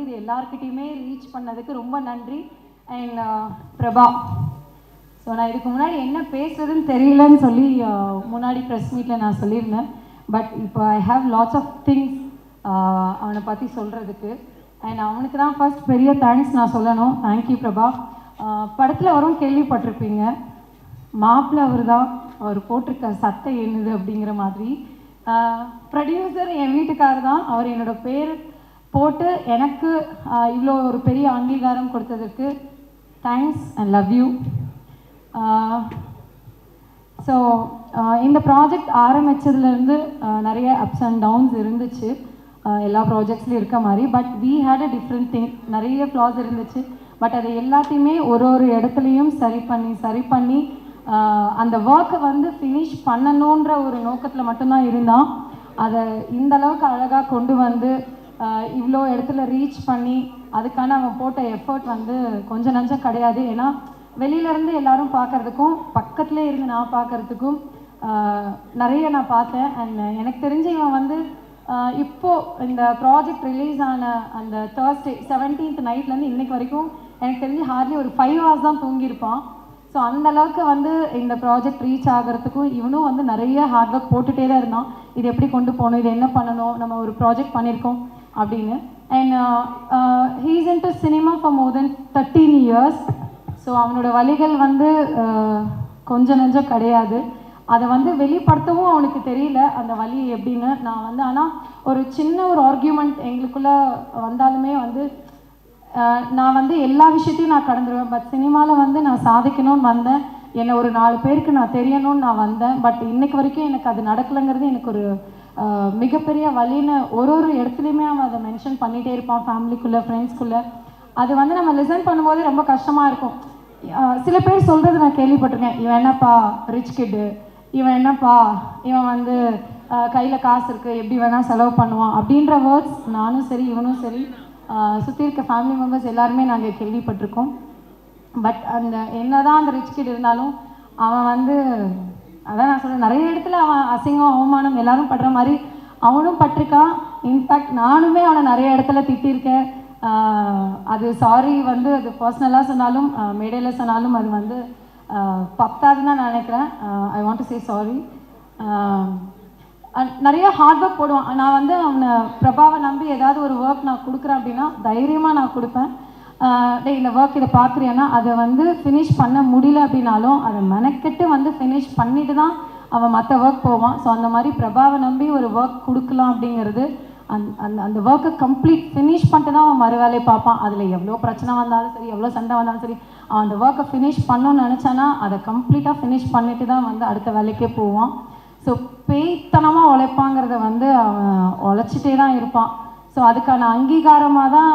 இது எல்லார்கிட்டையுமே ரீச் பண்ணதுக்கு ரொம்ப நன்றி. அண்ட் பிரபா, ஸோ நான் இதுக்கு முன்னாடி என்ன பேசுறதுன்னு தெரியலன்னு சொல்லி முன்னாடி ப்ரெஸ் மீட்டில் நான் சொல்லியிருந்தேன். பட் இப்போ I have lots of things அவனை பற்றி சொல்கிறதுக்கு. அண்ட் அவனுக்கு தான் ஃபர்ஸ்ட் பெரிய தேங்க்ஸ் நான் சொல்லணும். தேங்க்யூ பிரபா. படத்தில் வரும் கேள்விப்பட்டிருப்பீங்க, மாப்பிள்ளை அவர் தான், அவர் போட்டிருக்க சட்டை என்னது அப்படிங்கிற மாதிரி. ப்ரொடியூசர் என் வீட்டுக்காரர் தான். அவர் என்னோடய பேர் போட்டு எனக்கு இவ்வளோ ஒரு பெரிய அங்கீகாரம் கொடுத்ததுக்கு thanks and love you. So இந்த ப்ராஜெக்ட் ஆரம்பித்ததுலேருந்து நிறைய அப்ஸ் அண்ட் டவுன்ஸ் இருந்துச்சு, எல்லா ப்ராஜெக்ட்ஸ்லையும் இருக்க மாதிரி. But we had a different thing. நிறைய ஃப்ளாஸ் இருந்துச்சு. பட் அதை எல்லாத்தையுமே ஒரு இடத்துலையும் சரி பண்ணி அந்த ஒர்க்கை வந்து ஃபினிஷ் பண்ணணுன்ற ஒரு நோக்கத்தில் மட்டும்தான் இருந்தான். அதை இந்த அளவுக்கு அழகாக கொண்டு வந்து இவ்வளோ இடத்துல ரீச் பண்ணி அதுக்கான அவன் போட்ட எஃபர்ட் வந்து கொஞ்சம் நஞ்சம் கிடையாது. ஏன்னா வெளியிலேருந்து எல்லாரும் பார்க்குறதுக்கும் பக்கத்துலேயே இருந்து நான் பார்க்குறதுக்கும் நிறைய நான் பார்த்தேன். அண்ட் எனக்கு தெரிஞ்சு இவன் வந்து இப்போது இந்த ப்ராஜெக்ட் ரிலீஸ் ஆன அந்த Thursday 17th நைட்லேருந்து இன்றைக்கு வரைக்கும் எனக்கு தெரிஞ்சு ஹார்ட்லி ஒரு 5 hours தான் தூங்கியிருப்பான். ஸோ அந்தளவுக்கு வந்து இந்த ப்ராஜெக்ட் ரீச் ஆகிறதுக்கும் இவனும் வந்து நிறைய ஹார்ட் ஒர்க் போட்டுகிட்டே தான் இருந்தான். இது எப்படி கொண்டு போகணும், இது என்ன பண்ணணும், நம்ம ஒரு ப்ராஜெக்ட் பண்ணியிருக்கோம் அப்படின்னு. And he is into cinema for more then 13 years. So அவனோட வழிகள் வந்து கொஞ்சம் நெஞ்சம் கிடையாது. அதை வந்து வெளிப்படுத்தவும் அவனுக்கு தெரியல அந்த வழி எப்படின்னு. நான் வந்து ஆனால் ஒரு சின்ன ஒரு ஆர்கியூமெண்ட் எங்களுக்குள்ளே வந்தாலுமே வந்து நான் வந்து எல்லா விஷயத்தையும் நான் கடந்துருவேன். பட் சினிமாவில் வந்து நான் சாதிக்கணும்னு வந்தேன், என்னை ஒரு 4 பேருக்கு நான் தெரியணும்னு நான் வந்தேன். பட் இன்றைக்கு வரைக்கும் எனக்கு அது நடக்கலைங்கிறது எனக்கு ஒரு மிகப்பெரிய வழின்னு ஒரு இடத்துலையுமே அவன் அதை மென்ஷன் பண்ணிகிட்டே இருப்பான், ஃபேமிலிக்குள்ளே ஃப்ரெண்ட்ஸ்குள்ளே. அது வந்து நம்ம லிசன் பண்ணும்போது ரொம்ப கஷ்டமாக இருக்கும். சில பேர் சொல்கிறது நான் கேள்விப்பட்டிருக்கேன், இவன் என்னப்பா ரிச் கிட்டு, இவன் என்னப்பா இவன் வந்து கையில் காசு இருக்குது எப்படி வேணால் செலவு பண்ணுவான் அப்படின்ற வேர்ட்ஸ் நானும் சரி இவனும் சரி சுற்றி இருக்க ஃபேமிலி மெம்பர்ஸ் எல்லாருமே நாங்கள் கேள்விப்பட்டிருக்கோம். பட் அந்த என்னதான் அந்த ரிச் கிட் இருந்தாலும் அவன் வந்து அதான் நான் சொல்கிறேன், நிறைய இடத்துல அவன் அசிங்கம் அவமானம் எல்லாரும் படுற மாதிரி அவனும் பட்டிருக்கான். இன்ஃபேக்ட் நானுமே அவனை நிறைய இடத்துல திட்டிருக்கேன். அது சாரி வந்து அது பர்சனலாக சொன்னாலும் மேடையில் சொன்னாலும் அது வந்து பத்தாதுன்னு நான் நினைக்கிறேன். I want to say sorry. நிறைய ஹார்ட் ஒர்க் போடுவான். நான் வந்து அவனை பிரபாவை நம்பி ஏதாவது ஒரு ஒர்க் நான் கொடுக்குறேன் அப்படின்னா தைரியமாக நான் கொடுப்பேன். இந்த ஒர்க் இதை பார்க்குறியானா அதை வந்து ஃபினிஷ் பண்ண முடியல அப்படின்னாலும் அதை மெனக்கெட்டு வந்து ஃபினிஷ் பண்ணிட்டு தான் அவன் மற்ற ஒர்க் போவான். ஸோ அந்த மாதிரி பிரபாவை நம்பி ஒரு ஒர்க் கொடுக்கலாம் அப்படிங்கிறது அந்த ஒர்க்கை கம்ப்ளீட் ஃபினிஷ் பண்ணிட்டு தான் அவன் மறு வேலையை பார்ப்பான். அதில் எவ்வளோ பிரச்சனை வந்தாலும் சரி, எவ்வளோ சண்டை வந்தாலும் சரி, அவன் அந்த ஒர்க்கை ஃபினிஷ் பண்ணணும்னு நினச்சானா அதை கம்ப்ளீட்டாக ஃபினிஷ் பண்ணிட்டு தான் வந்து அடுத்த வேலைக்கே போவான். ஸோ பேய்த்தனமாக உழைப்பாங்கிறத வந்து அவன் உழைச்சிட்டே தான் இருப்பான். ஸோ அதுக்கான அங்கீகாரமாக தான்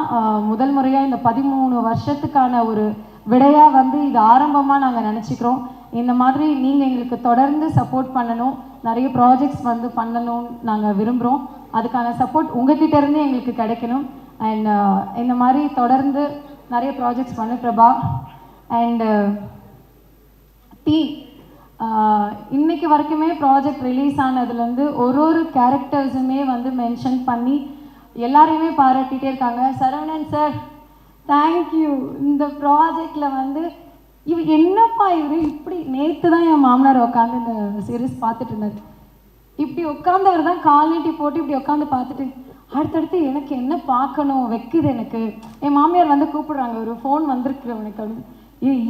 முதல் முறையாக இந்த 13 வருஷத்துக்கான ஒரு விடையாக வந்து இது ஆரம்பமாக நாங்கள் நினச்சிக்கிறோம். இந்த மாதிரி நீங்கள் எங்களுக்கு தொடர்ந்து சப்போர்ட் பண்ணணும், நிறைய ப்ராஜெக்ட்ஸ் வந்து பண்ணணும்னு நாங்கள் விரும்புகிறோம். அதுக்கான சப்போர்ட் உங்ககிட்ட இருந்து எங்களுக்கு கிடைக்கணும். அண்ட் இந்த மாதிரி தொடர்ந்து நிறைய ப்ராஜெக்ட்ஸ் பண்ணு பிரபா. அண்டு டீம் இன்னைக்கு வரைக்குமே ப்ராஜெக்ட் ரிலீஸ் ஆனதுலேருந்து ஒரு கேரக்டர்ஸுமே வந்து மென்ஷன் பண்ணி எல்லாரையுமே பாராட்டிகிட்டே இருக்காங்க. Saravanan sir thank you. இந்த ப்ராஜெக்டில் வந்து என்னப்பா இவர் இப்படி நேற்று தான் என் மாமனார் உட்காந்து இந்த சீரீஸ் பார்த்துட்டு இருந்தார். இப்படி உட்காந்தவர் தான் கால் நீட்டி போட்டு இப்படி உட்காந்து பார்த்துட்டு அடுத்தடுத்து எனக்கு என்ன பார்க்கணும் வைக்குது எனக்கு. என் மாமியார் வந்து கூப்பிடுறாங்க, ஒரு ஃபோன் வந்திருக்கு உனக்கு அப்படின்னு.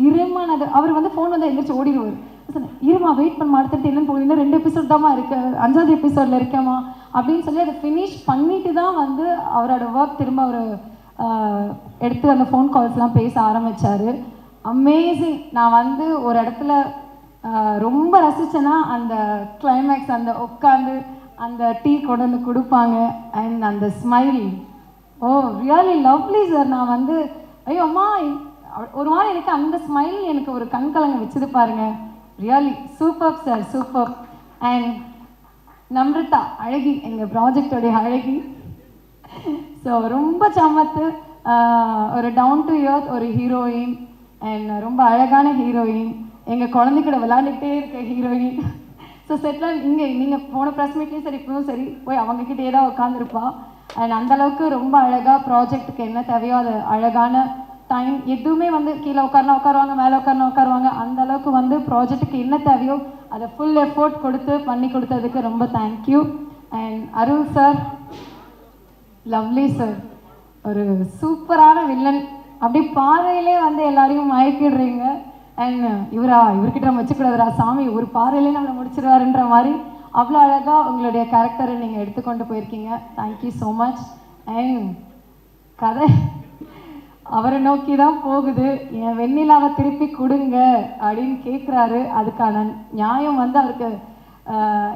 இருமானது அவர் வந்து ஃபோன் வந்து எந்திரிச்சு ஓடிடுவார். சொன்னேன் இருமா வெயிட் பண்ண அடுத்தடுத்து என்னன்னு போகுது, இன்னும் 2 எபிசோட் தான்மா இருக்கு, 5வது எபிசோடில் இருக்கேம்மா அப்படின்னு சொல்லி அதை ஃபினிஷ் பண்ணிட்டு தான் வந்து அவரோட ஒர்க் திரும்ப அவர் எடுத்து அந்த ஃபோன் கால்ஸ்லாம் பேச ஆரம்பித்தார். அமேசிங். நான் வந்து ஒரு இடத்துல ரொம்ப ரசித்தேன்னா அந்த கிளைமேக்ஸ், அந்த உட்காந்து அந்த டீ கொண்டு வந்து கொடுப்பாங்க அண்ட் அந்த ஸ்மைல், ஓ ரியலி லவ்லி சார். நான் வந்து ஐயோ அம்மா ஒரு மாதிரி எனக்கு அந்த ஸ்மைல் எனக்கு ஒரு கண்கலங்க வச்சது பாருங்க. Really super sir, super. And Namrata அழகி, எங்கள் ப்ராஜெக்டோடைய அழகி. ஸோ ரொம்ப சமத்து, ஒரு டவுன் டு எர்த் ஒரு ஹீரோயின் அண்ட் ரொம்ப அழகான ஹீரோயின், எங்கள் குழந்தைக்கூட விளையாண்டுக்கிட்டே இருக்க ஹீரோயின். ஸோ செட்டில் இங்கே நீங்கள் போன ப்ரெஸ் மீட்லேயும் சரி இப்பவும் சரி போய் அவங்கக்கிட்டே தான் உட்காந்துருப்பா. அண்ட் அந்தளவுக்கு ரொம்ப அழகாக ப்ராஜெக்ட்டுக்கு என்ன தேவையோ அது அழகான டைம் எதுவுமே வந்து கீழே உட்காருவாங்க மேலே உட்காருவாங்க அந்தளவுக்கு வந்து ப்ராஜெக்ட்டுக்கு என்ன தேவையோ அதை ஃபுல் எஃபோர்ட் கொடுத்து பண்ணி கொடுத்ததுக்கு ரொம்ப thank you. And Arul sir, lovely sir, ஒரு சூப்பரான வில்லன். அப்படி பாறையிலே வந்து எல்லாரையும் மயக்கிடுறீங்க. அண்ட் இவர்கிட்ட நம்ம வச்சுக்கூடாதுரா சாமி, ஒரு பாறையிலே நம்மளை முடிச்சிருவாருன்ற மாதிரி அவ்வளோ அழகாக உங்களுடைய கேரக்டரை நீங்கள் எடுத்துக்கொண்டு போயிருக்கீங்க. Thank you so much. அண்ட் கதை அவரை நோக்கி தான் போகுது. என் வெண்ணிலாவை திருப்பி கொடுங்க அப்படின்னு கேட்குறாரு. அதுக்கான நியாயம் வந்து அவருக்கு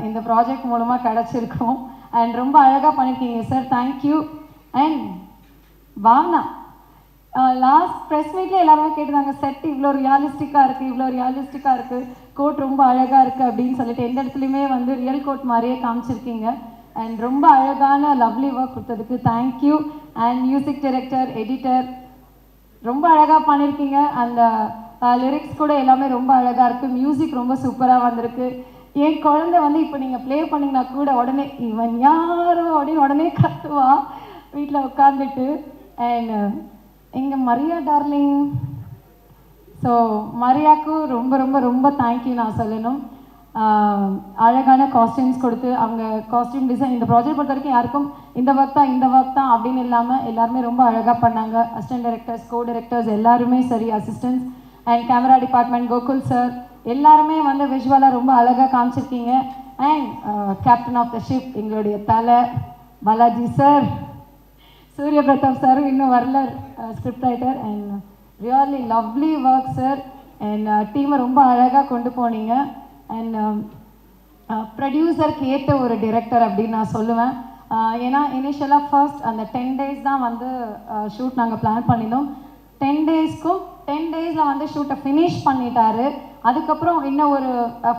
இந்த ப்ராஜெக்ட் மூலமாக கிடச்சிருக்கோம். அண்ட் ரொம்ப அழகாக பண்ணியிருக்கீங்க sir, thank you. And Bhavana, last press மீட்டில் எல்லாருமே கேட்டுருந்தாங்க, செட் இவ்வளோ ரியாலிஸ்டிக்காக இருக்குது, கோட் ரொம்ப அழகாக இருக்குது அப்படின்னு சொல்லிட்டு எந்த இடத்துலையுமே வந்து ரியல் கோட் மாதிரியே காமிச்சிருக்கீங்க. அண்ட் ரொம்ப அழகான லவ்லி ஒர்க் கொடுத்ததுக்கு thank you. And music director, editor ரொம்ப அழகாக பண்ணியிருக்கீங்க. அந்த லிரிக்ஸ் கூட எல்லாமே ரொம்ப அழகாக இருக்குது. மியூசிக் ரொம்ப சூப்பராக வந்திருக்கு. என் குழந்தை வந்து இப்போ நீங்கள் ப்ளே பண்ணிங்கன்னா கூட உடனே இவன் யாரோ அப்படின்னு உடனே கத்துவா வீட்டில் உட்காந்துட்டு. அண்ட் எங்கள் மரியா டார்லிங், ஸோ மரியாவுக்கும் ரொம்ப ரொம்ப ரொம்ப தேங்க்யூ நான் சொல்லணும். அழகான காஸ்டியூம்ஸ் கொடுத்து அவங்க காஸ்டியூம் டிசைன் இந்த ப்ராஜெக்ட் பொறுத்த வரைக்கும் யாருக்கும் இந்த ஒர்க் தான் அப்படின்னு இல்லாமல் எல்லாருமே ரொம்ப அழகாக பண்ணாங்க. அசிஸ்டன்ட் டைரக்டர்ஸ், கோ டைரக்டர்ஸ் எல்லாருமே சரி, assistants and camera department, Gokul sir எல்லாருமே வந்து விஷுவலாக ரொம்ப அழகாக காமிச்சிருக்கீங்க. And captain of the ship எங்களுடைய தலை பாலாஜி சார், சூரிய பிரதாப் சாரும் இன்னும் வரல, script writer. And really lovely work sir. And டீமை ரொம்ப அழகாக கொண்டு போனீங்க. அண்ட் ப்ரொடியூசருக்கு ஏற்ற ஒரு டிரெக்டர் அப்படின்னு நான் சொல்லுவேன். ஏன்னா இனிஷியலாக ஃபர்ஸ்ட் அந்த 10 days தான் வந்து ஷூட் நாங்கள் பிளான் பண்ணியிருந்தோம். 10 days வந்து ஷூட்டை ஃபினிஷ் பண்ணிட்டாரு. அதுக்கப்புறம் இன்னும் ஒரு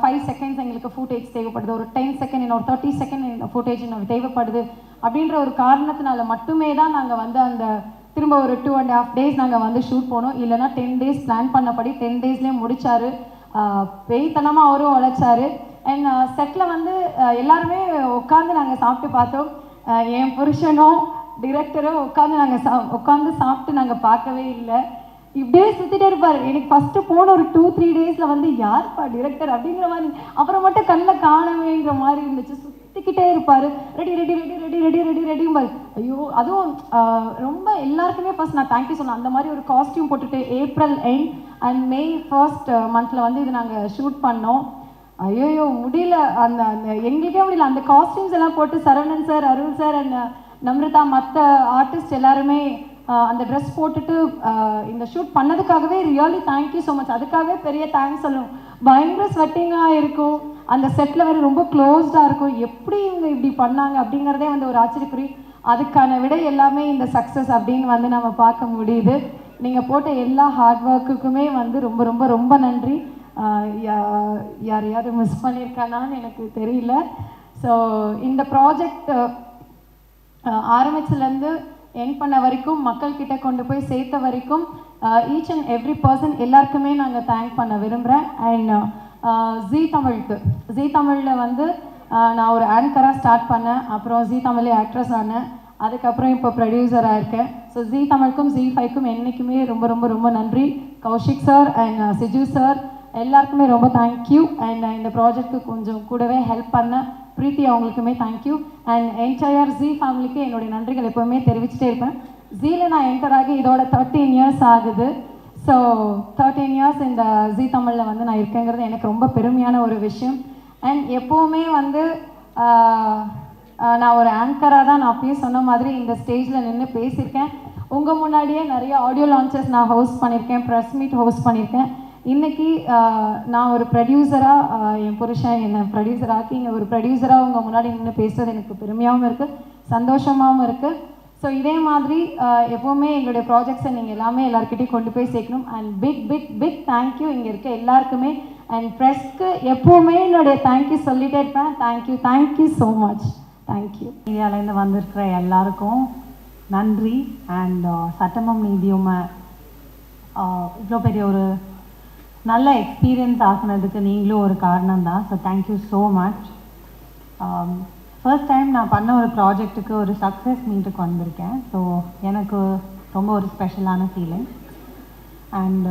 5 seconds எங்களுக்கு ஃபுட்டேஜ் தேவைப்படுது, ஒரு 10 seconds, இன்னும் ஒரு 30 seconds ஃபுட்டேஜ் எனக்கு தேவைப்படுது அப்படின்ற ஒரு காரணத்தினால மட்டுமே தான் நாங்கள் வந்து அந்த திரும்ப ஒரு 2.5 days நாங்கள் வந்து ஷூட் போனோம். இல்லைனா 10 days பிளான் பண்ணபடி 10 daysலேயே முடித்தார். பெய்தனமாக அவரும் உழைச்சாரு. அண்ட் செட்டில் வந்து எல்லாருமே உட்காந்து நாங்கள் சாப்பிட்டு பார்த்தோம். என் புருஷனும் டிரெக்டரும் உட்காந்து சாப்பிட்டு நாங்கள் பார்க்கவே இல்லை. இப்படியே சுற்றிட்டே இருப்பார். எனக்கு ஃபஸ்ட்டு போன ஒரு 2-3 daysல வந்து யார்ப்பா டிரெக்டர் அப்படிங்கிற மாதிரி, அப்புறம் மட்டும் கண்ணில் காணவேங்கிற மாதிரி இருந்துச்சு. சுற்றிக்கிட்டே இருப்பார். ரெடிம்பார். ஐயோ, அதுவும் ரொம்ப எல்லாருக்குமே ஃபர்ஸ்ட் நான் தேங்க்யூ சொன்னேன். அந்த மாதிரி ஒரு காஸ்டியூம் போட்டுட்டு April end and May 1st month வந்து இது நாங்கள் ஷூட் பண்ணோம். ஐயோ முடியல, அந்த எங்களுக்கே முடியல. அந்த காஸ்டியூம்ஸ் எல்லாம் போட்டு Saravanan sir, Arul sir and Namrita மற்ற ஆர்டிஸ்ட் எல்லாருமே அந்த ட்ரெஸ் போட்டுட்டு இந்த ஷூட் பண்ணதுக்காகவே ரியலி தேங்க்யூ ஸோ மச். அதுக்காகவே பெரிய தேங்க்ஸ் சொல்லணும். பயங்கர ஸ்வெட்டிங்காக இருக்கும். அந்த செட்டில் வேறு ரொம்ப க்ளோஸ்டாக இருக்கும். எப்படி இவங்க இப்படி பண்ணாங்க அப்படிங்கிறதே வந்து ஒரு ஆச்சரியக்குறி. அதுக்கான விடை எல்லாமே இந்த சக்ஸஸ் அப்படின்னு வந்து நம்ம பார்க்க முடியுது. நீங்கள் போட்ட எல்லா ஹார்ட் ஒர்க்குக்குமே வந்து ரொம்ப ரொம்ப ரொம்ப நன்றி. யாரையாவது மிஸ் பண்ணியிருக்கானான்னு எனக்கு தெரியல. ஸோ இந்த ப்ராஜெக்ட் ஆரம்பிச்சிலேருந்து என் பண்ண வரைக்கும், மக்கள்கிட்ட கொண்டு போய் சேர்த்த வரைக்கும் ஈச் அண்ட் எவ்ரி பர்சன் எல்லாருக்குமே நாங்கள் தேங்க் பண்ண விரும்புகிறேன். அண்ட் ஜீ தமிழில் வந்து நான் ஒரு ஆங்கராக ஸ்டார்ட் பண்ணேன். அப்புறம் ஜீ தமிழ் ஆக்ட்ரஸ் ஆனேன். அதுக்கப்புறம் இப்போ ப்ரொடியூசராக இருக்கேன். ஸோ ஜீ தமிழுக்கும் ஜீ5க்கும் என்றைக்குமே ரொம்ப ரொம்ப ரொம்ப நன்றி. கௌஷிக் சார் அண்ட் சிஜு சார் எல்லாருக்குமே ரொம்ப தேங்க்யூ. அண்ட் இந்த ப்ராஜெக்ட்டுக்கு கொஞ்சம் கூடவே ஹெல்ப் பண்ண பிரீத்தி அவங்களுக்குமே தேங்க்யூ. அண்ட் என்டையர் ஜீ ஃபேமிலிக்கு என்னுடைய நன்றிகள் எப்போவுமே தெரிவிச்சுட்டே இருப்பேன். ஜீல நான் என்டர் ஆகி இதோட 13 years ஆகுது. ஸோ 13 years இந்த ஜீ தமிழில் வந்து நான் இருக்கேங்கிறது எனக்கு ரொம்ப பெருமையான ஒரு விஷயம். அண்ட் எப்போவுமே வந்து நான் ஒரு ஆங்கராக தான் நான் அப்பயே சொன்ன மாதிரி இந்த ஸ்டேஜில் நின்று பேசியிருக்கேன். உங்கள் முன்னாடியே நிறைய ஆடியோ லான்ச்சஸ் நான் ஹோஸ்ட் பண்ணியிருக்கேன், ப்ரெஸ் மீட் ஹோஸ்ட் பண்ணியிருக்கேன். இன்றைக்கி நான் ஒரு ப்ரொடியூசராக என் புருஷன் என்னை ப்ரொடியூசராக்கி இங்கே ஒரு ப்ரொடியூசராக உங்கள் முன்னாடி நின்று பேசுகிறது எனக்கு பெருமையாகவும் இருக்குது, சந்தோஷமாகவும் இருக்குது. ஸோ இதே மாதிரி எப்போவுமே எங்களுடைய ப்ராஜெக்ட்ஸை நீங்கள் எல்லாருக்கிட்டையும் கொண்டு போய் சேர்க்கணும். And big big big thank you இங்கே இருக்க எல்லாருக்குமே. அண்ட் ப்ரெஸ்க்கு எப்போவுமே என்னுடைய தேங்க்யூ சொல்லிகிட்டே இருப்பேன். Thank you so much. தேங்க்யூ. இந்தியாவிலேருந்து வந்திருக்கிற எல்லாருக்கும் நன்றி. அண்ட் சட்டமும் நீதியும் இவ்வளோ பெரிய ஒரு நல்ல எக்ஸ்பீரியன்ஸ் ஆகினதுக்கு நீங்களும் ஒரு காரணம் தான். So thank you so much. First time நான் பண்ண ஒரு ப்ராஜெக்ட்டுக்கு ஒரு சக்ஸஸ் மீட்டுக்கு வந்திருக்கேன். ஸோ எனக்கு ரொம்ப ஒரு ஸ்பெஷலான feeling. And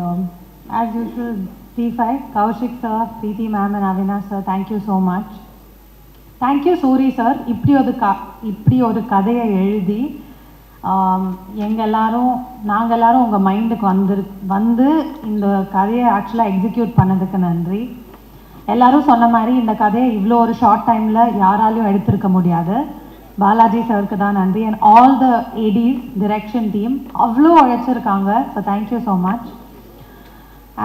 as usual C5, Kaushik sir, Preethi ma'am and Avinash sir, thank you so much. Thank you Suri sir, இப்படி ஒரு கதையை எழுதி நாங்கள் எல்லாரும் உங்கள் மைண்டுக்கு வந்து இந்த கதையை ஆக்சுவலாக எக்ஸிக்யூட் பண்ணதுக்கு நன்றி. எல்லாரும் சொன்ன மாதிரி இந்த கதையை இவ்வளோ ஒரு ஷார்ட் டைமில் யாராலையும் எடுத்திருக்க முடியாது. பாலாஜி சாருக்கு தான் நன்றி. And all the ADs, direction team அவ்வளோ உழைச்சிருக்காங்க. So thank you so much.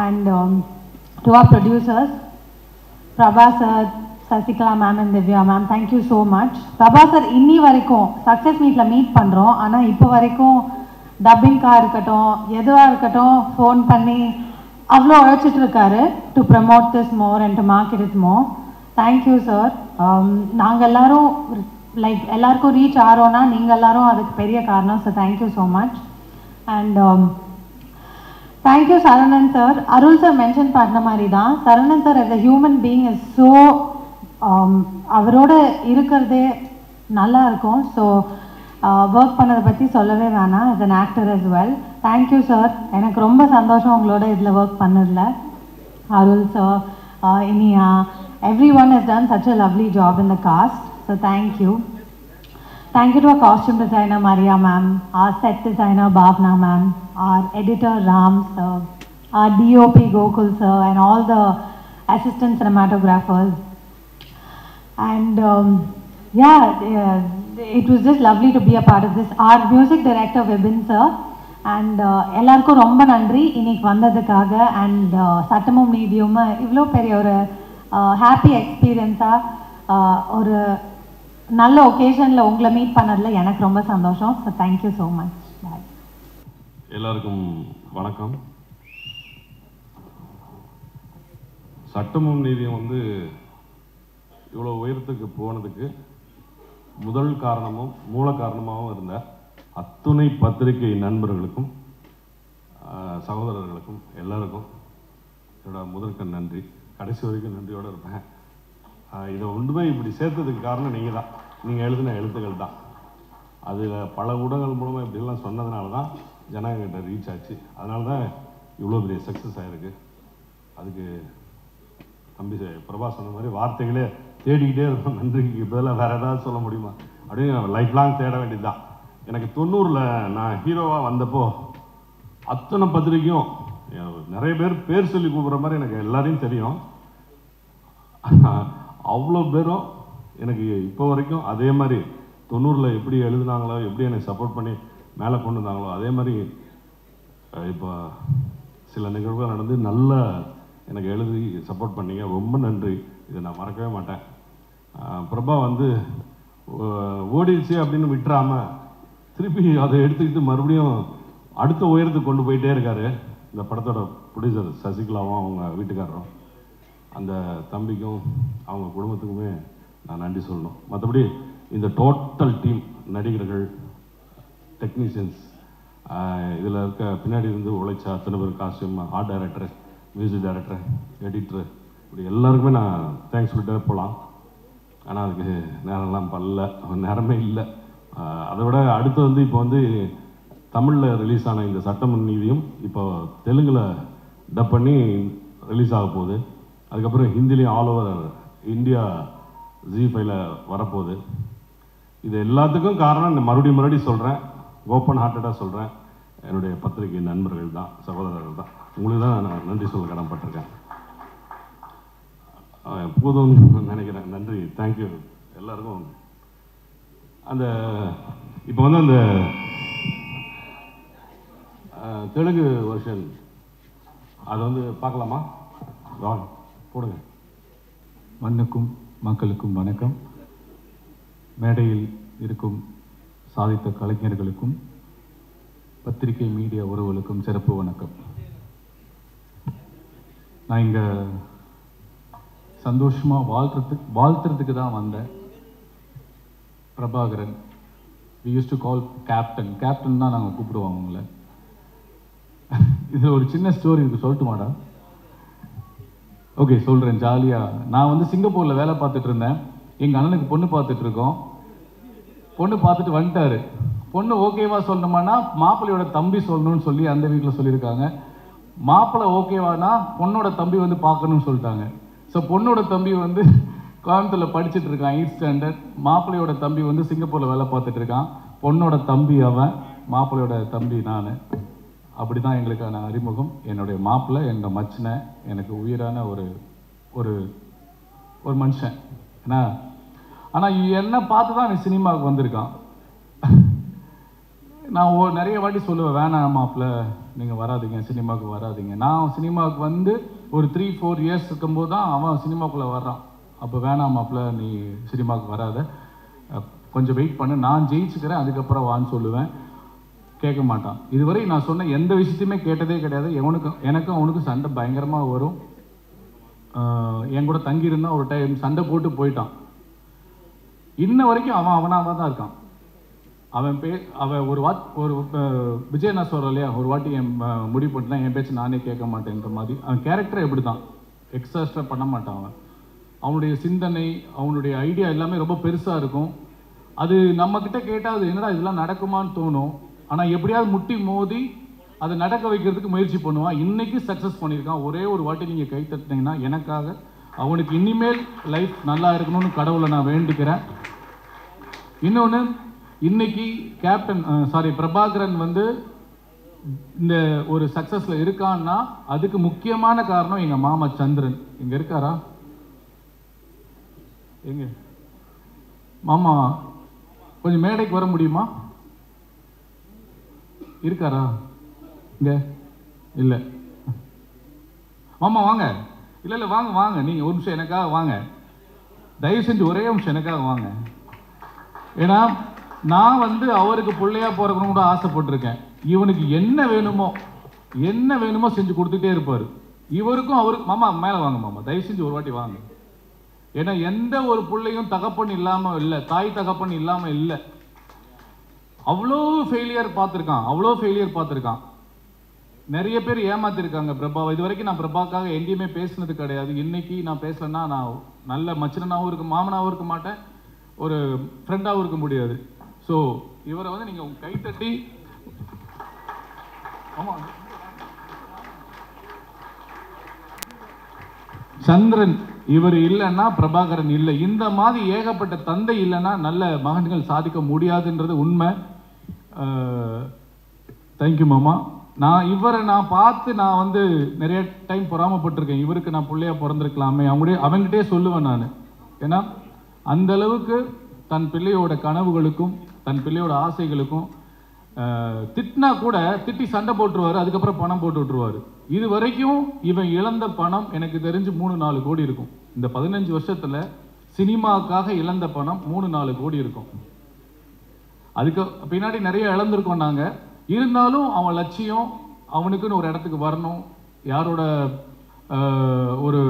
And to our producers, Prabha sir, Sasikala ma'am and Divya ma'am, thank you so much. Prabha sir இன்னி வரைக்கும் சக்ஸஸ் மீட்டில் மீட் பண்ணுறோம், ஆனால் இப்போ வரைக்கும் டப்பிங்காக இருக்கட்டும் எதுவாக இருக்கட்டும் ஃபோன் பண்ணி அவ்வளோ உழைச்சிட்டு இருக்காரு to promote this more and to market it more. Thank you sir. நாங்கள் எல்லாரும் லைக் எல்லாருக்கும் ரீச் ஆகிறோன்னா நீங்கள் எல்லாரும் அதுக்கு பெரிய காரணம். So thank you so much. And thank you Saravanan sir. Arul sir mention பண்ண மாதிரி தான் Saravanan sir as a human being is so அவரோட இருக்கிறதே நல்லா இருக்கும். ஸோ ஒர்க் பண்ணதை பற்றி சொல்லவே வேணாம். as an actor as well. Thank you sir. எனக்கு ரொம்ப சந்தோஷம் உங்களோட இதில் ஒர்க் பண்ணதில். Arul sir, Iniya, everyone has done such a lovely job in the cast. So thank you. Thank you to our costume designer Maria ma'am, our set designer Bhavna ma'am, our editor Ram sir, our DOP Gokul sir, and all the assistant cinematographers. And it was just lovely to be a part of this. Our music director Vibin sir, and எல்லாருக்கும் ரொம்ப நன்றி இன்னைக்கு வந்ததுக்காக. And சட்டமும் நீதியும் இவ்வளோ பெரிய ஒரு happy எக்ஸ்பீரியன்ஸாக ஒரு நல்ல ஒகேஷனில் உங்களை மீட் பண்ணதில் எனக்கு ரொம்ப சந்தோஷம். So thank you so much. Bye. எல்லாருக்கும் வணக்கம். சட்டமும் நீதியும் இவ்வளோ உயரத்துக்கு போனதுக்கு முதல் காரணமும் மூல காரணமாகவும் இருந்த அத்துணை பத்திரிகை நண்பர்களுக்கும் சகோதரர்களுக்கும் எல்லாருக்கும் என்னோட முதற்கண் நன்றி. கடைசி வரைக்கும் நன்றியோடு இருப்பேன். இதை ஒன்றுமே இப்படி சேர்த்ததுக்கு காரணம் நீங்கள் தான். நீங்கள் எழுதின எழுத்துக்கள் தான். அதில் பல ஊடகங்கள் மூலமாக இப்படிலாம் சொன்னதுனால தான் ஜனங்கிட்ட ரீச் ஆச்சு. அதனால தான் இவ்வளோ பெரிய சக்ஸஸ் ஆகிருக்கு. அதுக்கு தம்பி பிரபா சொன்ன மாதிரி வார்த்தைகளே தேடிக்கிட்டே இருக்கும். நன்றிக்கு பதிலாக வேறு ஏதாவது சொல்ல முடியுமா அப்படின்னு லைஃப் லாங் தேட வேண்டியது தான். எனக்கு 90 நான் ஹீரோவாக வந்தப்போ அத்தனை பத்திரிக்கையும் நிறைய பேர் சொல்லி கூப்பிட்ற மாதிரி எனக்கு எல்லாரையும் தெரியும். அவ்வளோ பேரும் எனக்கு இப்போ வரைக்கும் அதே மாதிரி 90 எப்படி எழுதுனாங்களோ, எப்படி எனக்கு சப்போர்ட் பண்ணி மேலே கொண்டு வந்தாங்களோ, அதே மாதிரி இப்போ சில நிகழ்வுகள் நடந்து நல்ல எனக்கு எழுதி சப்போர்ட் பண்ணீங்க. ரொம்ப நன்றி. இதை நான் மறக்கவே மாட்டேன். பிரபா ஓடிடுச்சு அப்படின்னு விட்டுறாமல் திருப்பி அதை எடுத்துக்கிட்டு மறுபடியும் அடுத்த உயரத்துக்கு கொண்டு போயிட்டே இருக்காரு. இந்த படத்தோட ப்ரொடியூசர் சசிகலாவும் அவங்க வீட்டுக்காரரும், அந்த தம்பிக்கும் அவங்க குடும்பத்துக்குமே நான் நன்றி சொல்லணும். மற்றபடி இந்த டோட்டல் டீம், நடிகர்கள், டெக்னீஷியன்ஸ், இதில் இருக்க பின்னாடி இருந்து உழைச்ச அத்தனை பேர், costume, art director, music director, editor, இப்படி எல்லாருக்குமே நான் தேங்க்ஸ் சொல்லிட்டே போகலாம். ஆனால் அதுக்கு நேரமே இல்லை. அதை விட அடுத்து இப்போ தமிழில் ரிலீஸ் ஆன இந்த சட்டமும் நீதியும் இப்போ தெலுங்கில் டப் பண்ணி ரிலீஸ் ஆக போகுது. அதுக்கப்புறம் ஹிந்திலையும் ஆல் ஓவர் இந்தியா Z5ல வரப்போகுது. இது எல்லாத்துக்கும் காரணம் மறுபடியும் சொல்கிறேன், ஓப்பன் ஹார்ட்டடாக சொல்கிறேன், என்னுடைய பத்திரிகை நண்பர்கள் தான், சகோதரர்கள் தான். உங்களுக்கு தான் நான் நன்றி சொல்ல கடன்பட்டிருக்கேன். போதும்னு நினைக்கிறேன். நன்றி, தேங்க்யூ எல்லாருக்கும். அந்த இப்போ அந்த தெலுங்கு வெர்ஷன் அதை பார்க்கலாமா? போடுங்க. மண்ணுக்கும் மக்களுக்கும் வணக்கம். மேடையில் இருக்கும் சாதித்த கலைஞர்களுக்கும் பத்திரிகை மீடியா உறவுகளுக்கும் சிறப்பு வணக்கம். நான் இங்கே சந்தோஷமாக வாழ்த்துறதுக்கு தான் வந்தேன். Prabhakaran, we used to call captain தான் நாங்கள் கூப்பிடுவோம் அவங்கள. இதில் ஒரு சின்ன ஸ்டோரி இருக்குது, சொல்லட்டுமாடா? ஓகே, சொல்கிறேன். ஜாலியாக நான் சிங்கப்பூரில் வேலை பார்த்துட்டு இருந்தேன். எங்கள் அண்ணனுக்கு பொண்ணு பார்த்துட்டு இருக்கோம். பொண்ணு பார்த்துட்டு வந்துட்டாரு. பொண்ணு ஓகேவா சொல்லணுமானா மாப்பிள்ளையோட தம்பி சொல்லணும்னு சொல்லி அந்த வீட்டில் சொல்லியிருக்காங்க. மாப்பிள்ளை ஓகேவானா பொண்ணோட தம்பி வந்து பார்க்கணும்னு சொல்லிட்டாங்க. ஸோ பொண்ணோட தம்பி வந்து கோயம்புத்தூரில் படிச்சுட்டு இருக்கான் 8th ஸ்டாண்டர்ட். மாப்பிள்ளையோட தம்பி வந்து சிங்கப்பூரில் வேலை பார்த்துட்டு இருக்கான். பொண்ணோட தம்பி அவன், மாப்பிள்ளையோட தம்பி நான். அப்படி தான் எங்களுக்கான அறிமுகம். என்னுடைய மாப்பிள்ளை என்னோட மச்சினை, எனக்கு உயிரான ஒரு ஒரு ஒரு மனுஷன். ஏன்னா ஆனால் என்ன பார்த்து தான் எனக்கு சினிமாவுக்கு வந்திருக்கான். நான் நிறைய வாட்டி சொல்லுவேன், வேணாம் மாப்பிள்ள நீங்கள் வராதிங்க, சினிமாவுக்கு வராதிங்க. நான் சினிமாவுக்கு வந்து ஒரு 3-4 இயர்ஸ் இருக்கும்போது தான் அவன் சினிமாவுக்குள்ளே வர்றான். அப்போ வேணாம் மாப்பிள்ள நீ சினிமாவுக்கு வராத, கொஞ்சம் வெயிட் பண்ணு, நான் ஜெயிச்சுக்கிறேன் அதுக்கப்புறம் வான்னு சொல்லுவேன். கேட்க மாட்டான். இதுவரை நான் சொன்ன எந்த விஷயத்தையுமே கேட்டதே கிடையாது. எனக்கும் அவனுக்கும் சண்டை பயங்கரமாக வரும். என் கூட தங்கியிருந்தான். ஒரு டைம் சண்டை போட்டு போயிட்டான். இன்ன வரைக்கும் அவனாக தான் இருக்கான். அவன் ஒரு விஜய் நான் சொல்கிறேன் இல்லையா, ஒரு வாட்டி என் முடிவு பண்ணிட்டேன், என் பேச்சு நானே கேட்க மாட்டேன்ற மாதிரி. அவன் கேரக்டர் எப்படி தான் எக்ஸ்ட்ரா பண்ண மாட்டான். அவனுடைய சிந்தனை, அவனுடைய ஐடியா எல்லாமே ரொம்ப பெருசாக இருக்கும். அது நம்மக்கிட்ட கேட்டால் அது என்னடா இதெல்லாம் நடக்குமான்னு தோணும். ஆனால் எப்படியாவது முட்டி மோதி அதை நடக்க வைக்கிறதுக்கு முயற்சி பண்ணுவான். இன்றைக்கி சக்ஸஸ் பண்ணியிருக்கான். ஒரே ஒரு வாட்டி நீங்கள் கை தட்டினீங்கன்னா எனக்காக அவனுக்கு இனிமேல் லைஃப் நல்லா இருக்கணும்னு கடவுளை நான் வேண்டிக்கிறேன். இன்னொன்று, இன்னைக்கு பிரபாகரன் வந்து இந்த ஒரு சக்ஸஸில் இருக்கான்னா அதுக்கு முக்கியமான காரணம் எங்கள் மாமா சந்திரன். இங்கே இருக்காரா? எங்க மாமா கொஞ்சம் மேடைக்கு வர முடியுமா? இருக்காரா இங்க? இல்லை மாமா வாங்க. இல்லை வாங்க வாங்க, நீங்கள் ஒரு நிமிஷம் எனக்காக வாங்க, தயவு செஞ்சு ஒரே நிமிஷம் எனக்காக வாங்க. ஏன்னா நான் வந்து அவருக்கு பிள்ளையா போறதுன்னு கூட ஆசைப்பட்டிருக்கேன். இவனுக்கு என்ன வேணுமோ செஞ்சு கொடுத்துட்டே இருப்பாரு. இவருக்கும் அவருக்கு மாமா மேலே வாங்க மாமா, தயவு செஞ்சு ஒரு வாட்டி வாங்க. ஏன்னா எந்த ஒரு பிள்ளையும் தகப்பன் இல்லாமல் இல்லை, தாய் தகப்பன் இல்லாமல் இல்லை. அவ்வளோ ஃபெயிலியர் பார்த்துருக்கான். நிறைய பேர் ஏமாத்திருக்காங்க பிரபாவை. இது வரைக்கும் நான் பிரபாக்காக எங்கேயுமே பேசினது கிடையாது. இன்னைக்கு நான் பேசலன்னா நான் நல்ல மச்சனாகவும் இருக்க மாமனாகவும் இருக்க மாட்டேன், ஒரு ஃப்ரெண்டாகவும் இருக்க முடியாது. ஸோ இவரை வந்து நீங்கள் கைத்தட்டி ஆமாம் சந்திரன் இவர் இல்லைன்னா பிரபாகரன் இல்லை. இந்த மாதிரி ஏகப்பட்ட தந்தை இல்லைன்னா நல்ல மகன்கள் சாதிக்க முடியாதுன்றது உண்மை. தேங்க்யூ மாமா. இவரை பார்த்து நான் வந்து நிறைய டைம் பொறாமப்பட்டிருக்கேன். இவருக்கு நான் பிள்ளையா பிறந்திருக்கலாமே அவங்ககிட்டே சொல்லுவேன் நான். ஏன்னா அந்த அளவுக்கு தன் பிள்ளையோட கனவுகளுக்கும் தன் பிள்ளையோட ஆசைகளுக்கும் திட்டினா கூட திட்டி சண்டை போட்டுருவார், அதுக்கப்புறம் பணம் போட்டு விட்டுருவார். இது வரைக்கும் இவன் இழந்த பணம் எனக்கு தெரிஞ்சு 3-4 கோடி இருக்கும். இந்த 15 வருஷத்துல சினிமாவுக்காக இழந்த பணம் 3-4 கோடி இருக்கும். அதுக்கு பின்னாடி நிறைய இழந்திருக்கோம் நாங்க. இருந்தாலும் அவன் லட்சியம் அவனுக்குன்னு ஒரு இடத்துக்கு வரணும், யாரோட ஒரு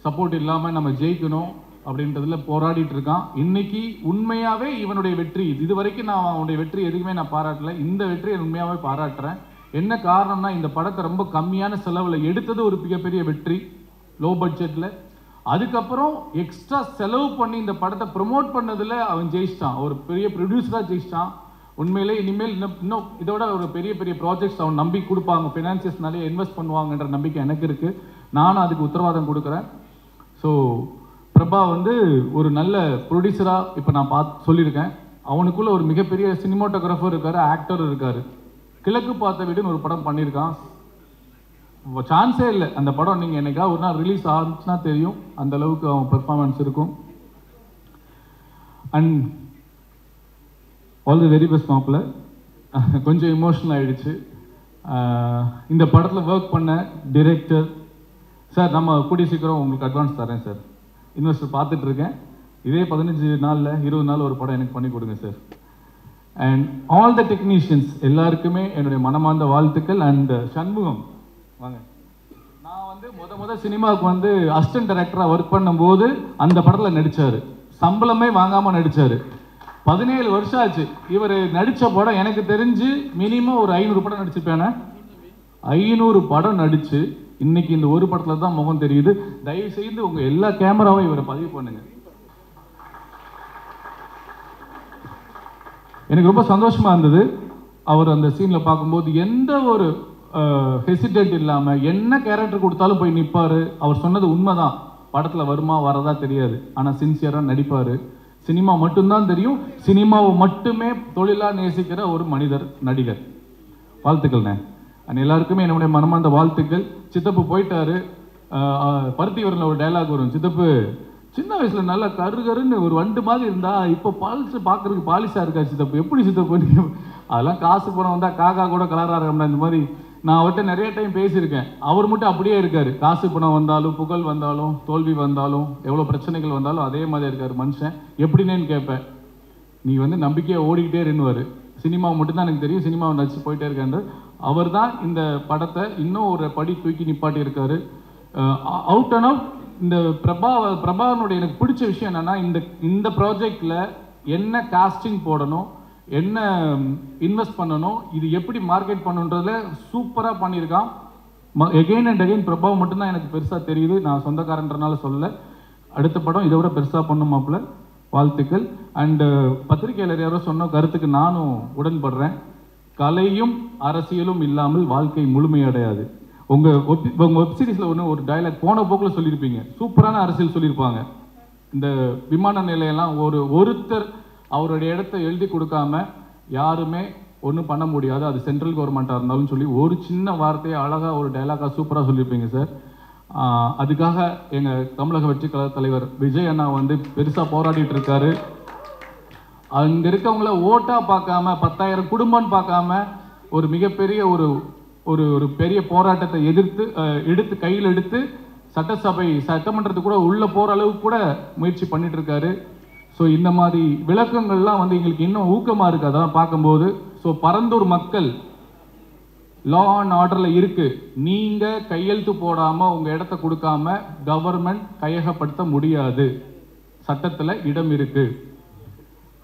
சப்போர்ட் இல்லாம நம்ம ஜெயிக்கணும் அப்படின்றதுல போராடிட்டு இருக்கான். இன்னைக்கு உண்மையாவே இவனுடைய வெற்றி, இது வரைக்கும் நான் அவனுடைய வெற்றி எதுக்குமே நான் பாராட்டல, இந்த வெற்றியை உண்மையாவே பாராட்டுறேன். என்ன காரணம்னா இந்த படத்தை ரொம்ப கம்மியான செலவுல எடுத்தது ஒரு மிகப்பெரிய வெற்றி, லோ பட்ஜெட்ல. அதுக்கப்புறம் எக்ஸ்ட்ரா செலவு பண்ணி இந்த படத்தை ப்ரொமோட் பண்ணதுல அவன் ஜெயிச்சிட்டான், ஒரு பெரிய ப்ரொடியூசரா ஜெயிச்சிட்டான். உண்மையிலே இனிமேல் இன்னும் இதோட ஒரு பெரிய பெரிய ப்ராஜெக்ட்ஸ் அவன் நம்பி கொடுப்பாங்க, ஃபினான்சியர்ஸ் நிறைய இன்வெஸ்ட் பண்ணுவாங்கன்ற நம்பிக்கை எனக்கு இருக்கு. நானும் அதுக்கு உத்தரவாதம் கொடுக்குறேன். ஸோ பிரபா வந்து ஒரு நல்ல ப்ரொடியூசராக இப்போ நான் சொல்லியிருக்கேன். அவனுக்குள்ள ஒரு மிகப்பெரிய சினிமாட்டோகிராஃபர் இருக்காரு, ஆக்டர் இருக்காரு. கிழக்கு பார்த்த வீடுன்னு ஒரு படம் பண்ணியிருக்கான். சான்ஸே இல்லை அந்த படம் நீங்கள் என்னைக்கா ஒரு நாள் ரிலீஸ் ஆச்சுன்னா தெரியும், அந்த அளவுக்கு அவன் பெர்ஃபார்மன்ஸ் இருக்கும். And all the very best மாப்பிள்ள. கொஞ்சம் எமோஷனல் ஆகிடுச்சு. இந்த படத்தில் ஒர்க் பண்ண டிரெக்டர் சார், நம்ம கூடிய சீக்கிரம் உங்களுக்கு அட்வான்ஸ் தரேன் சார், இன்வெஸ்டர் பார்த்துட்டு இருக்கேன், இதே 15 நாளில் 20 நாள் ஒரு படம் எனக்கு பண்ணி கொடுங்க sir. And all the technicians எல்லாருக்குமே என்னுடைய மனமார்ந்த வாழ்த்துக்கள். அண்ட் சண்முகம் வாங்க. நான் வந்து முத சினிமாவுக்கு வந்து அசிஸ்டன்ட் டைரக்டராக ஒர்க் பண்ணும்போது அந்த படத்தில் நடித்தார், சம்பளமே வாங்காமல் நடித்தார். 17 வருஷம் ஆச்சு. இவர் நடித்த படம் எனக்கு தெரிஞ்சு மினிமம் ஒரு 500 படம் நடிச்சிருப்பேன். 500 படம் நடித்து இன்னைக்கு இந்த ஒரு படத்தில் தான் முகம் தெரியுது. தயவு செய்து உங்கள் எல்லா கேமராவும் இவரை பதிவு பண்ணுங்க. எனக்கு ரொம்ப சந்தோஷமாக இருந்தது. அவர் அந்த சீனில் பார்க்கும்போது எந்த ஒரு ஹெசிடேட் இல்லாமல் என்ன கேரக்டர் கொடுத்தாலும் போய் நிற்பார். அவர் சொன்னது உண்மைதான், படத்தில் வருமா வரதா தெரியாது, ஆனால் சின்சியராக நடிப்பார். சினிமா மட்டும்தான் தெரியும், சினிமாவை மட்டுமே தொழிலாக நேசிக்கிற ஒரு மனிதர், நடிகர். வாழ்த்துக்கள்ண்ணே. அண்ட் எல்லாருக்குமே என்னுடைய மனமார்ந்த வாழ்த்துக்கள். சித்தப்பு போயிட்டாரு. பருத்திவரில் ஒரு டைலாக் வரும், சித்தப்பு சின்ன வயசுல நல்லா கருன்னு ஒரு வண்டு மாதிரி இருந்தா இப்போ பாலிச்சு பார்க்கறதுக்கு பாலிஷா இருக்கா சித்தப்பு, எப்படி சித்தப்பு? அதெல்லாம் காசு பணம் வந்தா காக்கா கூட கலரா இருக்கா. இந்த மாதிரி நான் அவர்கிட்ட நிறைய டைம் பேசியிருக்கேன். அவர் மட்டும் அப்படியே இருக்காரு. காசு பணம் வந்தாலும், புகழ் வந்தாலும், தோல்வி வந்தாலும், எவ்வளோ பிரச்சனைகள் வந்தாலும் அதே மாதிரி இருக்காரு மனுஷன். எப்படின்னு கேட்பேன். நீ வந்து நம்பிக்கையை ஓடிக்கிட்டே இருந்துவார். சினிமாவை மட்டும்தான் எனக்கு தெரியும், சினிமாவை நடிச்சு போயிட்டே இருக்காரு. அவர் தான் இந்த படத்தை இன்னும் ஒரு படி தூக்கி நிப்பாட்டி இருக்காரு. அவுட் அண்ட் அவுட் இந்த பிரபாகரனுடைய எனக்கு பிடிச்ச விஷயம் என்னன்னா, இந்த ப்ராஜெக்டில் என்ன காஸ்டிங் போடணும், என்ன இன்வெஸ்ட் பண்ணணும், இது எப்படி மார்க்கெட் பண்ணுன்றதுல சூப்பராக பண்ணியிருக்கான். எகெயின் அண்ட் அகெயின் பிரபாவம் மட்டும்தான் எனக்கு பெருசாக தெரியுது. நான் சொந்தக்காரன்றனால சொல்லலை. அடுத்த படம் இதை விட பெருசாக பண்ணுமாப்பில். வாழ்த்துக்கள். அண்டு பத்திரிகையாளர் யாரோ சொன்ன கருத்துக்கு நானும் உடன்படுறேன். கலையும் அரசியலும் இல்லாமல் வாழ்க்கை முழுமையடையாது. உங்கள் வெப்சீரிஸில் ஒரு டைலாக் போன போக்கில் சொல்லியிருப்பீங்க, சூப்பரான அரசியல் சொல்லியிருப்பாங்க. இந்த விமான நிலையெல்லாம் ஒருத்தர் அவருடைய இடத்த எழுதி கொடுக்காம யாருமே ஒன்றும் பண்ண முடியாது, அது சென்ட்ரல் கவர்மெண்ட்டாக இருந்தாலும் சொல்லி ஒரு சின்ன வார்த்தையை அழகாக ஒரு டைலாக்காக சூப்பராக சொல்லியிருப்பீங்க சார். அதுக்காக எங்கள் தமிழக வெற்றி கழக தலைவர் விஜய் அண்ணா வந்து பெருசாக போராடிட்டு இருக்காரு. அங்கே இருக்கவங்கள ஓட்டாக பார்க்காம 10,000 குடும்பம்னு பார்க்காம ஒரு மிகப்பெரிய ஒரு பெரிய போராட்டத்தை எடுத்து கையில் எடுத்து சட்டமன்றத்துக்கு கூட உள்ள போகிற அளவுக்கு கூட முயற்சி பண்ணிட்டு இருக்காரு. ஸோ இந்த மாதிரி விளக்கங்கள்லாம் வந்து எங்களுக்கு இன்னும் ஊக்கமாக இருக்குது அதெல்லாம் பார்க்கும்போது. ஸோ பரந்தூர் மக்கள் லா அண்ட் ஆர்டரில் இருக்குது. நீங்கள் கையெழுத்து போடாமல் உங்கள் இடத்த கொடுக்காம கவர்மெண்ட் கையகப்படுத்த முடியாது, சட்டத்தில் இடம் இருக்குது.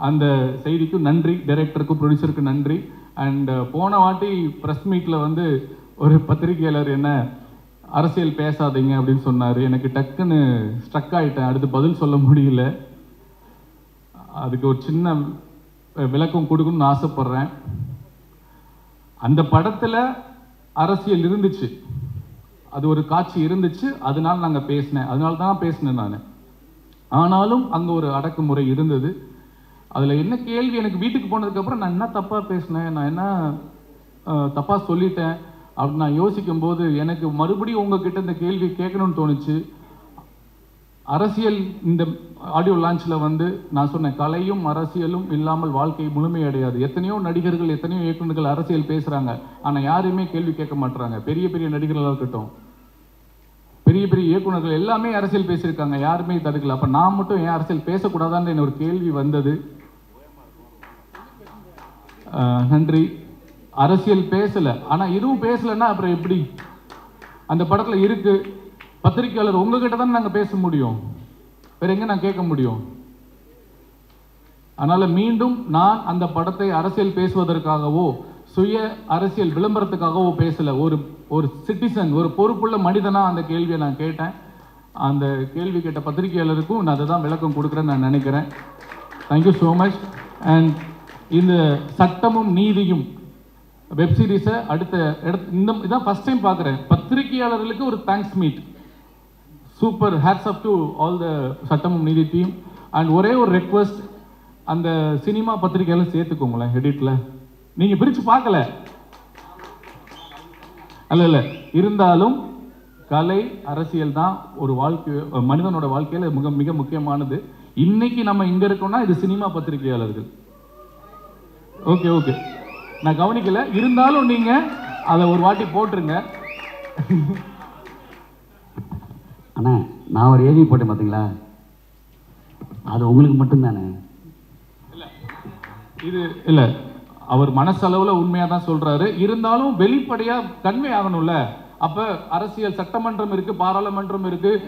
அந்த செய்திக்கும் நன்றி, டைரக்டருக்கும் ப்ரொடியூசருக்கும் நன்றி. அண்ட் போன வாட்டி ப்ரெஸ் மீட்டில் வந்து ஒரு பத்திரிகையாளர் என்ன அரசியல் பேசாதீங்க அப்படின்னு சொன்னார். எனக்கு டக்குன்னு ஸ்ட்ரக் ஆகிட்டேன், அடுத்து பதில் சொல்ல முடியல. அதுக்கு ஒரு சின்ன விளக்கம் கொடுக்கணும்னு ஆசைப்பட்றேன். அந்த படத்தில் அரசியல் இருந்துச்சு, அது ஒரு காட்சி இருந்துச்சு, அதனால நாங்கள் பேசினேன், அதனால தான் பேசினேன் நான். ஆனாலும் அங்கே ஒரு அடக்குமுறை இருந்தது. அதில் என்ன கேள்வி, எனக்கு வீட்டுக்கு போனதுக்கப்புறம் நான் என்ன தப்பாக பேசினேன், நான் என்ன தப்பாக சொல்லிட்டேன் அப்படின்னு நான் யோசிக்கும்போது எனக்கு மறுபடியும் உங்ககிட்ட இந்த கேள்வி கேட்கணும்னு தோணுச்சு. அரசியல் இந்த ஆடியோ லான்ச்சில் வந்து நான் சொன்னேன், கலையும் அரசியலும் இல்லாமல் வாழ்க்கை முழுமையடையாது. எத்தனையோ நடிகர்கள், எத்தனையோ இயக்குநர்கள் அரசியல் பேசுகிறாங்க, ஆனால் யாரையுமே கேள்வி கேட்க மாட்டுறாங்க. பெரிய பெரிய நடிகர்களாக இருக்கட்டும், பெரிய பெரிய இயக்குநர்கள் எல்லாமே அரசியல் பேசியிருக்காங்க, யாருமே தடுக்கல. அப்போ நான் மட்டும் ஏன் அரசியல் பேசக்கூடாதான்னு ஒரு கேள்வி வந்தது. நன்றி. அரசியல் பேசலை, ஆனால் இதுவும் பேசலைன்னா அப்புறம் எப்படி? அந்த படத்தில் இருக்கு. பத்திரிகையாளர் உங்ககிட்ட தான் நாங்கள் பேச முடியும், வேற எங்க நான் கேட்க முடியும்? அதனால மீண்டும் நான் அந்த படத்தை அரசியல் பேசுவதற்காகவோ சுய அரசியல் விளம்பரத்துக்காகவோ பேசல. ஒரு சிட்டிசன், ஒரு பொறுப்புள்ள மனிதனா அந்த கேள்வியை நான் கேட்டேன். அந்த கேள்வி கேட்ட பத்திரிகையாளருக்கும் நான் அதை தான் விளக்கம் கொடுக்குறேன்னு நான் நினைக்கிறேன். Thank you so much. அண்ட் இந்த சட்டமும் நீதியும் வெப்சீரிஸை இதான் ஃபர்ஸ்ட் டைம் பார்க்குறேன். பத்திரிகையாளர்களுக்கு ஒரு thanks meet. Super, hats off to all the சட்டமும் நீதி டீம். அண்ட் ஒரே ஒரு ரெக்வஸ்ட், அந்த சினிமா பத்திரிகையாளர் சேர்த்துக்கோங்களேன் எடிட்டில். நீங்கள் பிரித்து பார்க்கல அல்ல, இருந்தாலும் கலை அரசியல் தான் ஒரு வாழ்க்கை, மனிதனோட வாழ்க்கையில் மிக மிக முக்கியமானது. இன்னைக்கு நம்ம இங்கே இருக்கோம்னா இது சினிமா பத்திரிகையாளர்கள். ஓகே, நான் கவனிக்கல, இருந்தாலும் நீங்கள் அதை ஒரு வாட்டி போட்டுருங்க. அண்ணா, நான் ஒரு ஏவி போட்டேன் பார்த்தீங்களா, அது உங்களுக்கு மட்டும்தானே? இல்லை, அவர் மனசளவில் உண்மையாக தான் சொல்கிறாரு, இருந்தாலும் வெளிப்படையாக கன்வே ஆகணும்ல. அப்போ அரசியல் சட்டமன்றம் இருக்குது, பாராளுமன்றம் இருக்குது,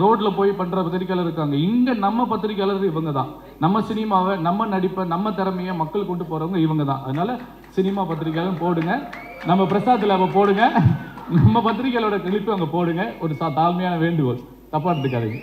ரோட்டில் போய் பண்ணுற பத்திரிகையாளர் இருக்காங்க. இங்கே நம்ம பத்திரிகையாளர் இவங்க தான். நம்ம சினிமாவை, நம்ம நடிப்பை, நம்ம திறமையை மக்கள் கொண்டு போகிறவங்க இவங்க தான். அதனால் சினிமா பத்திரிகையாளர் போடுங்க, நம்ம பிரசாத் லேபை போடுங்க, நம்ம பத்திரிகையாளரோட கிளிப்பு அங்கே போடுங்க. ஒரு தாழ்மையான வேண்டுகோள், தப்பாக எடுத்துக்காதீங்க.